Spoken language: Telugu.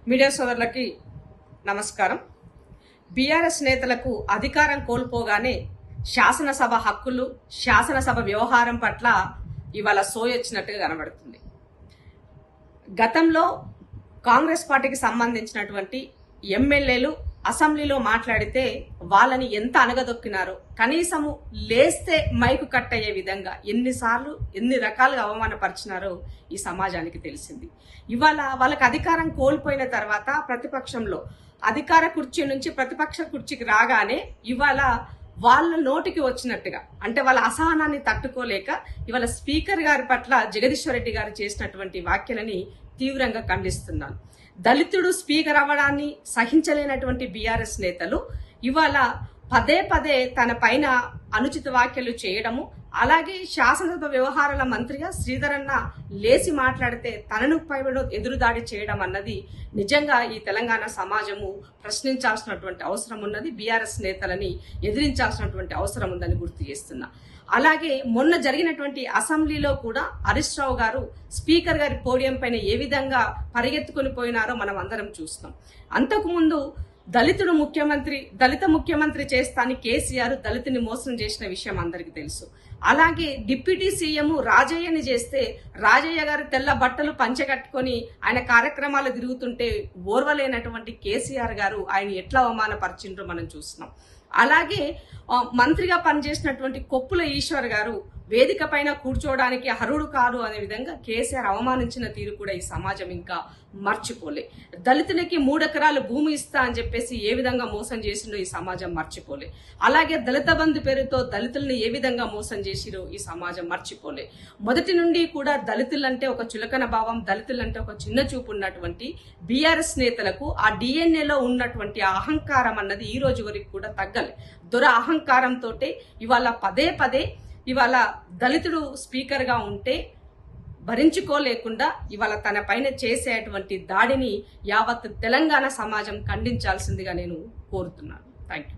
మీడియా సోదరులకి నమస్కారం. బీఆర్ఎస్ నేతలకు అధికారం కోల్పోగానే శాసనసభ హక్కులు, శాసనసభ వ్యవహారం పట్ల ఇవాళ సోయొచ్చినట్టుగా కనబడుతుంది. గతంలో కాంగ్రెస్ పార్టీకి సంబంధించినటువంటి ఎమ్మెల్యేలు అసెంబ్లీలో మాట్లాడితే వాళ్ళని ఎంత అనగదొక్కినారో, కనీసము లేస్తే మైకు కట్ అయ్యే విధంగా ఎన్నిసార్లు ఎన్ని రకాలుగా అవమానపరిచినారో ఈ సమాజానికి తెలిసింది. ఇవాళ వాళ్ళకి అధికారం కోల్పోయిన తర్వాత ప్రతిపక్షంలో అధికార కుర్చీ నుంచి ప్రతిపక్ష కుర్చీకి రాగానే ఇవాళ వాళ్ళ నోటికి వచ్చినట్టుగా, అంటే వాళ్ళ అసహనాన్ని తట్టుకోలేక ఇవాళ స్పీకర్ గారి పట్ల జగదీశ్వర్ రెడ్డి గారు చేసినటువంటి వ్యాఖ్యలని తీవ్రంగా ఖండిస్తున్నాను. దళితుడు స్పీకర్ అవ్వడాన్ని సహించలేనటువంటి బీఆర్ఎస్ నేతలు ఇవాళ పదే పదే తన పైన అనుచిత వ్యాఖ్యలు చేయడము, అలాగే శాసనసభ వ్యవహారాల మంత్రిగా శ్రీధరన్న లేచి మాట్లాడితే తనను పైన ఎదురుదాడి చేయడం అన్నది నిజంగా ఈ తెలంగాణ సమాజము ప్రశ్నించాల్సినటువంటి అవసరం ఉన్నది. బీఆర్ఎస్ నేతలని ఎదిరించాల్సినటువంటి అవసరం ఉందని గుర్తు చేస్తున్నా. అలాగే మొన్న జరిగినటువంటి అసెంబ్లీలో కూడా హరీష్ రావు గారు స్పీకర్ గారి పోడియం పైన ఏ విధంగా పరిగెత్తుకుని పోయినారో మనం అందరం చూస్తాం. అంతకుముందు దళిత ముఖ్యమంత్రి చేస్తాని కేసీఆర్ దళితుని మోసం చేసిన విషయం అందరికీ తెలుసు. అలాగే డిప్యూటీ సీఎం రాజయ్యని చేస్తే రాజయ్య గారు తెల్ల బట్టలు పంచగట్టుకొని ఆయన కార్యక్రమాలు తిరుగుతుంటే ఓర్వలేనటువంటి కేసీఆర్ గారు ఆయన ఎట్లా అవమానపరిచిండ్రో మనం చూస్తున్నాం. అలాగే మంత్రిగా పనిచేసినటువంటి కొప్పుల ఈశ్వర్ గారు వేదిక పైన కూర్చోవడానికి అర్హుడు కాదు అనే విధంగా కేసీఆర్ అవమానించిన తీరు కూడా ఈ సమాజం ఇంకా మర్చిపోలే. దళితులకి 3 ఎకరాలు భూమి ఇస్తా అని చెప్పేసి ఏ విధంగా మోసం చేసిండో ఈ సమాజం మర్చిపోలే. అలాగే దళిత బంధు పేరుతో దళితుల్ని ఏ విధంగా మోసం చేసిరో ఈ సమాజం మర్చిపోలే. మొదటి నుండి కూడా దళితులంటే ఒక చులకన భావం, దళితులంటే ఒక చిన్న చూపు ఉన్నటువంటి బీఆర్ఎస్ నేతలకు ఆ డిఎన్ఏలో ఉన్నటువంటి అహంకారం అన్నది ఈ రోజు వరకు కూడా తగ్గలే. దొర అహంకారంతో ఇవాళ పదే పదే ఇవాళ దళితుడు స్పీకర్ గా ఉంటే భరించుకోలేకుండా ఇవాళ తన పైన చేసేటువంటి దాడిని యావత్ తెలంగాణ సమాజం ఖండించాల్సిందిగా నేను కోరుతున్నాను. Thank you.